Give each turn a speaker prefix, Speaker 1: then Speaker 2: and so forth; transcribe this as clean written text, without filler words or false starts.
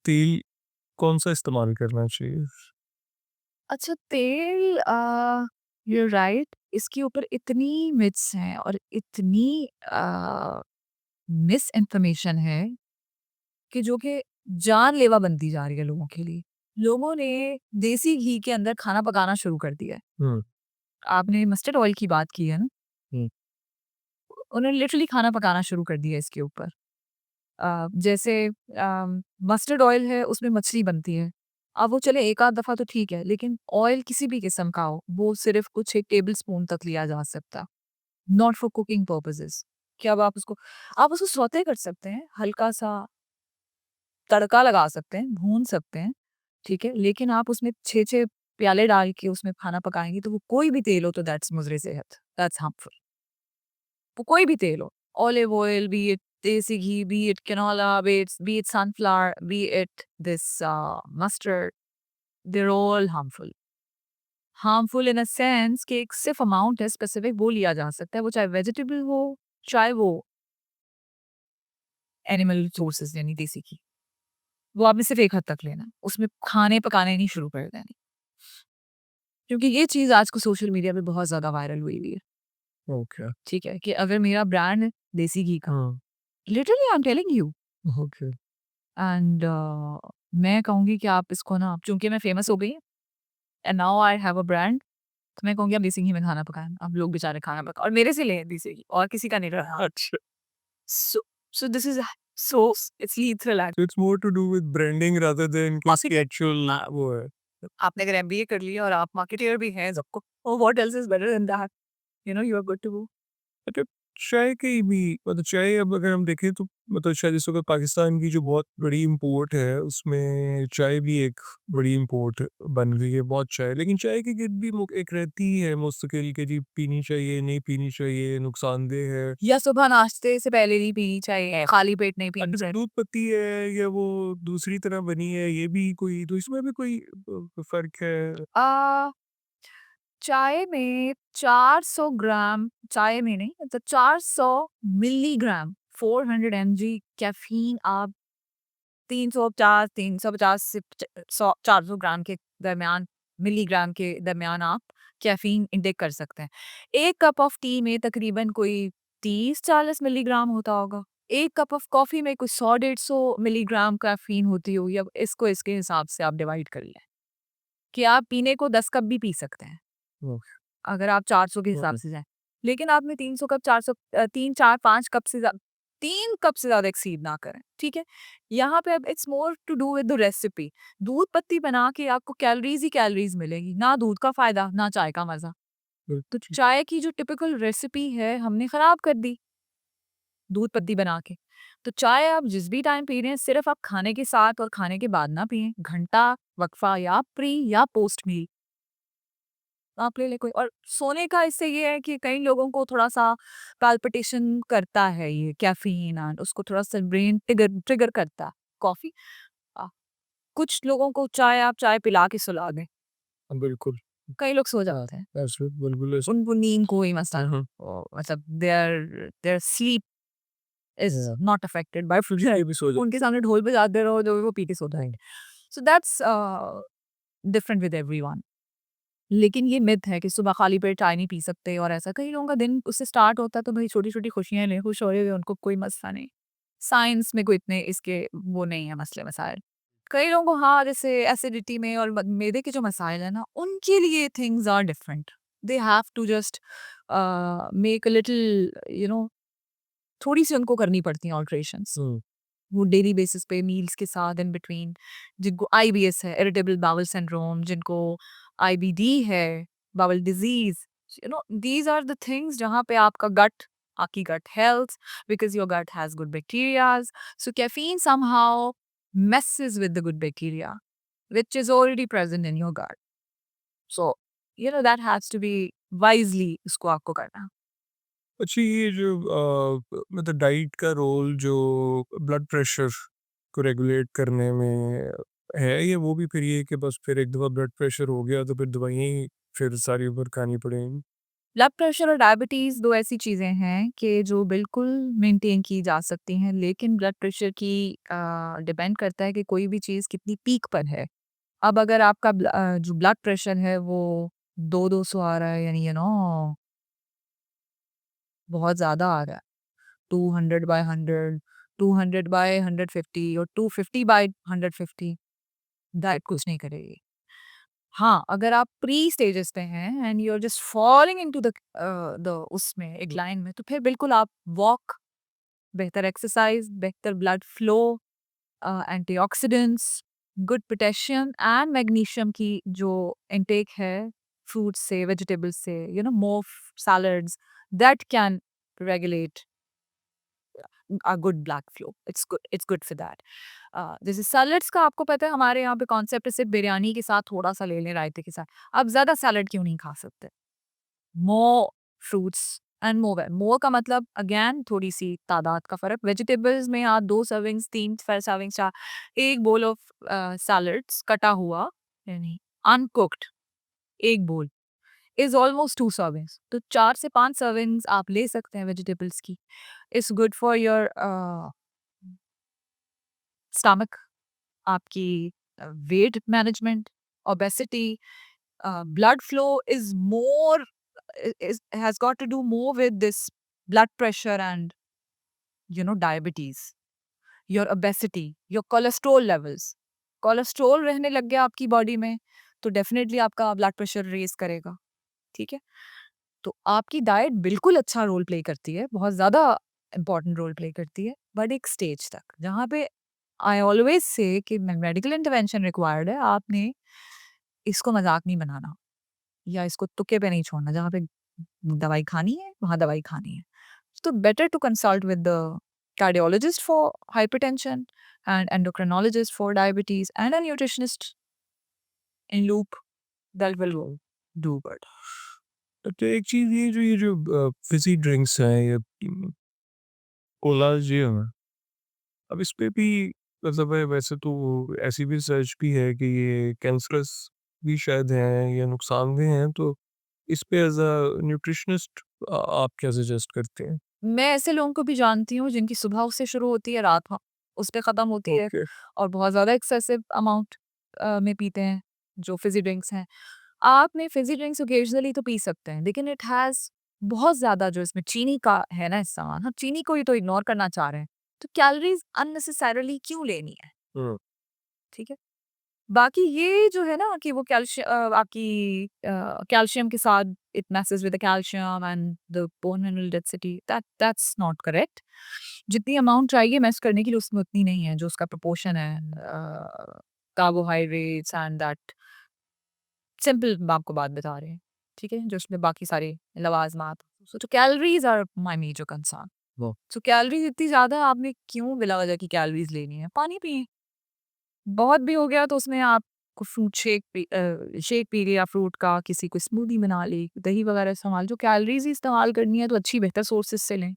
Speaker 1: तेल कौन-सा इस्तेमाल करना चाहिए?
Speaker 2: अच्छा तेल यू आर राइट इसके ऊपर इतनी मिथ्स हैं और इतनी मिस इन्फॉर्मेशन है कि जो कि जानलेवा बनती जा रही है लोगों के लिए। लोगों ने देसी घी के अंदर खाना पकाना शुरू कर दिया है।
Speaker 1: हुँ,
Speaker 2: आपने मस्टर्ड ऑयल की बात की है ना,
Speaker 1: हुँ,
Speaker 2: उन्होंने लिटरली खाना पकाना शुरू कर दिया है इसके ऊपर। जैसे मस्टर्ड ऑयल है उसमें मछली बनती है। अब वो चले एक आध दफ़ा तो ठीक है, लेकिन ऑयल किसी भी किस्म का हो, वो सिर्फ़ कुछ 1 टेबल स्पून तक लिया जा सकता। नॉट फॉर कुकिंग पर्पसेस कि अब आप उसको सौते कर सकते हैं, हल्का-सा तड़का लगा सकते हैं, भून सकते हैं, ठीक है? लेकिन आप उसमें 6-6 प्याले डाल के उसमें खाना पकाएँगे तो वो कोई भी तेल हो तो दैट्स मुज़र सेहत, दैट्स हार्मफुल। वो कोई भी तेल हो, olive oil, be it desi ghee, be it canola, be it sunflower, be it this mustard, they are all harmful. Harmful in a sense कि एक सिर्फ़ अमाउंट है स्पेसिफिक वो लिया जा सकता है, वो चाहे वेजिटेबल हो, चाहे वो एनिमल सोर्सेज़ यानी देसी घी। वो आपने सिर्फ़ एक हद तक लेना है, उसमें खाने पकाने नहीं शुरू कर देने। क्योंकि ये चीज़ आज को सोशल मीडिया पे बहुत ज़्यादा वायरल हुई हुई है,
Speaker 1: ओके।
Speaker 2: ठीक है? कि अगर मेरा ब्रांड है देसी घी का,
Speaker 1: हाँ,
Speaker 2: literally I am telling you
Speaker 1: okay.
Speaker 2: And मैं कहूँगी कि आप इसको ना चूँकि मैं फ़ेमस हो गई and now I have a brand तो मैं कहूँगी आप देसी घी में खाना पकाएँ। अब लोग बेचारे खाना पका और मेरे से लें देसी घी और किसी का नहीं रहा।
Speaker 1: अच्छा,
Speaker 2: so so this is so it's lethal
Speaker 1: so it's more to do with branding rather than कि इसकी
Speaker 2: एक्चुअली
Speaker 1: एक्चुअल ना वो है।
Speaker 2: आपने अगर एमबीए कर लिया और आप मार्केटियर भी हैं सबको oh what else is better than that you know you are good to go.
Speaker 1: अच्छा, चाय की भी मतलब चाय अब अगर हम देखें तो मतलब शायद इस वक़्त पाकिस्तान की जो बहुत बड़ी इम्पोर्ट है, उसमें चाय भी एक बड़ी इम्पोर्ट बन गई है, बहुत चाय। लेकिन चाय की गिल्ट भी मुक एक रहती है मुस्तकिल कि जी पीनी चाहिए, नहीं पीनी चाहिए, नुकसानदेह है।
Speaker 2: या सुबह नाश्ते से पहले नहीं पीनी चाहिए, खाली पेट नहीं पीनी
Speaker 1: अच्छा,
Speaker 2: चाहिए।
Speaker 1: दूध पत्ती है या वो दूसरी तरह बनी है, ये भी कोई तो इसमें भी कोई फ़र्क है?
Speaker 2: अ, चाय में 400 ग्राम चाय में नहीं मतलब 400 मिलीग्राम 400 एमजी कैफ़ीन आप 350 से 400 ग्राम के दरमियान मिलीग्राम के दरमियान आप कैफ़ीन इंटेक कर सकते हैं। 1 कप ऑफ टी में तकरीबन कोई 30-40 मिलीग्राम होता होगा। 1 कप ऑफ कॉफ़ी में कुछ 100 डेढ़ 100 मिलीग्राम कैफ़ीन होती होगी। अब इसको इसके हिसाब से आप डिवाइड कर लें, कि आप पीने को 10 कप भी पी सकते हैं,
Speaker 1: ओह!
Speaker 2: अगर आप 400 के हिसाब
Speaker 1: ओह!
Speaker 2: से जाएँ। लेकिन आपने 300 कप 400 3, 4, 5 कप से 3 कप से ज़्यादा एक्सीड ना करें, ठीक है? यहाँ पे अब it's more to do with the recipe. दूध पत्ती बना के आपको कैलोरीज़ ही कैलोरीज़ मिलेगी, ना दूध का फ़ायदा, ना चाय का मज़ा। तो
Speaker 1: बिल्कुल।
Speaker 2: चाय की जो टिपिकल रेसिपी है, हमने खराब कर दी दूध पत्ती बना के। तो चाय आप जिस भी टाइम पी रहे हैं, सिर्फ़ आप खाने के साथ और खाने के बाद ना पिएँ। घंटा वक़्फ़ा या प्री या पोस्ट मील आप ले लें कोई और सोने का इससे ये है कि कई लोगों को थोड़ा-सा पाल्पिटेशन करता है ये कैफ़ीन एंड उसको थोड़ा-सा ब्रेन ट्रिगर ट्रिगर करता है। कॉफ़ी अ, कुछ लोगों को आप चाय पिला के सुला दें,
Speaker 1: हाँ, बिल्कुल।
Speaker 2: कई लोग सो जाते हैं।
Speaker 1: ऐसे बिल्कुल ऐसे
Speaker 2: उनको नींद कोई मसला
Speaker 1: हुँ,
Speaker 2: नहीं
Speaker 1: हुँ।
Speaker 2: मतलब there sleep is not affected by food
Speaker 1: ये भी सो जा
Speaker 2: उनके सामने ढोल बजाते रहो तो वो पी के सो जाएँगे। So that's different with everyone. लेकिन ये मिथ है कि सुबह खाली पेट चाय नहीं पी सकते और ऐसा कई लोगों का दिन उससे स्टार्ट होता है तो भाई छोटी-छोटी खुशियाँ लें, खुश हो रहे हुए उनको कोई मसला नहीं। साइंस में कोई इतने इसके वो नहीं है मसले-मसाइल। कई लोगों को हाँ, जैसे एसिडिटी में और मैदे के जो मसाइल हैं ना, उनके लिए things are different. They have to just make a little थोड़ी-सी उनको करनी पड़ती हैं अल्टरेशंस।
Speaker 1: हुँ।
Speaker 2: वो डेली बेसिस पे मील्स के साथ इन बिटवीन जिनको आईबीएस है इरिटेबल बाउल सिंड्रोम जिनको आईबीडी है bowel disease these are the things जहाँ पे आपका गट आपकी gut health because your gut has good bacterias so caffeine somehow messes with the good bacteria which is already present in your gut so that has to be wisely इसको आपको करना
Speaker 1: अच्छा, ये जो मतलब डाइट का role जो blood pressure को रेगुलेट करने में है, ये वो भी फिर ये कि बस फिर एक दफ़ा ब्लड प्रेशर हो गया तो फिर दवाइयाँ ही फिर सारी उम्र खानी पड़ेंगी?
Speaker 2: ब्लड प्रेशर और डायबिटीज़ 2 ऐसी चीज़ें हैं कि जो बिल्कुल मेंटेन की जा सकती हैं, लेकिन ब्लड प्रेशर की डिपेंड करता है कि कोई भी चीज़ कितनी पीक पर है। अब अगर आपका जो ब्लड प्रेशर है वो 2-200 आ रहा है, यानी बहुत ज़्यादा आ रहा है, 200 बाय 100, 200 बाय 150 और 250 बाय 150, डाइट कुछ नहीं करेगी। हाँ, अगर आप प्री स्टेजेस पे हैं and you are just falling into the उसमें एक लाइन में, तो फिर बिल्कुल आप वॉक, बेहतर एक्सरसाइज, बेहतर blood flow, antioxidants, good potassium and magnesium की जो इनटेक है फ्रूट्स से, वेजिटेबल्स से, more salads, that can regulate a good black flow. It's good for that. जैसे सैलड्स का आपको पता है, हमारे यहाँ पे कॉन्सेप्ट है सिर्फ बिरयानी के साथ थोड़ा सा ले लें रायते के साथ। आप ज़्यादा सैलड क्यों नहीं खा सकते? मोर फ्रूट्स एंड मोर का मतलब अगेन थोड़ी सी तादाद का फ़र्क। वेजिटेबल्स में आप 2 servings, 3 servings, 4, 1 bowl of salads कटा हुआ, यानी अनकुक्ड 1 बोल इज़ ऑलमोस्ट 2 सर्विंग्स। तो 4 से 5 सर्विंग्स आप ले सकते हैं वेजिटेबल्स की। It's good for your stomach, आपकी weight management, obesity, blood flow is more is has got to do more with this blood pressure and diabetes, your obesity, your cholesterol levels. Cholesterol रहने लग गया आपकी body में तो definitely आपका blood pressure raise करेगा। ठीक है, तो आपकी डाइट बिल्कुल अच्छा रोल प्ले करती है, बहुत ज़्यादा इंपॉर्टेंट रोल प्ले करती है, बट एक स्टेज तक जहाँ पे आई ऑलवेज से कि मेडिकल इंटरवेंशन रिक्वायर्ड है। आपने इसको मजाक नहीं बनाना या इसको तुक्के पे नहीं छोड़ना। जहाँ पे दवाई खानी है वहाँ दवाई खानी है। तो better to consult with the cardiologist for hypertension and endocrinologist for diabetes and a nutritionist in loop that will do good.
Speaker 1: तो एक चीज़ ये जो फ़िज़ी ड्रिंक्स हैं या कोला जी हैं, अब इस पे भी मतलब है, वैसे तो ऐसी भी रिसर्च भी है कि ये कैंसरस भी शायद हैं या नुकसानदेह हैं, तो इस पे एज़ अ न्यूट्रिशनिस्ट आप क्या सजेस्ट करते हैं?
Speaker 2: मैं ऐसे लोगों को भी जानती हूँ जिनकी सुबह उससे शुरू होती है, रात उस पे ख़त्म होती है,
Speaker 1: ओके।
Speaker 2: और बहुत ज़्यादा एक्सेसिव अमाउंट में पीते हैं जो फ़िज़ी ड्रिंक्स हैं। आपने फ़िज़ी ड्रिंक्स ओकेजनली तो पी सकते हैं, लेकिन इट हैज़ बहुत ज़्यादा जो इसमें चीनी का है ना इस्तेमाल, हम चीनी को ही तो इग्नोर करना चाह रहे हैं। तो कैलोरीज़ अननेसेसरीली क्यों लेनी है?
Speaker 1: हुँ।
Speaker 2: ठीक है? बाकी ये जो है ना कि वो आपकी कैल्शियम के साथ it messes with the calcium and the bone mineral density, that's not correct. जितनी अमाउंट चाहिए मेस करने के लिए उसमें उतनी नहीं है जो उसका प्रोपोर्शन है, कार्बोहाइड्रेट्स एंड दैट सिंपल हम आपको बात बता रहे हैं। ठीक है, जो उसमें बाकी सारे लवाजमात, so calories are my major concern. वो सो कैलोरीज इतनी ज्यादा है, आपने क्यों बिला वजह की कैलोरीज लेनी है? पानी पिए। बहुत भी हो गया तो उसमें आप फ्रूट शेक पी लिया फ्रूट का, किसी को स्मूदी बना ली, दही वगैरह इस्तेमाल, जो कैलोरीज ही इस्तेमाल करनी है तो अच्छी बेहतर सोर्सेज से लें।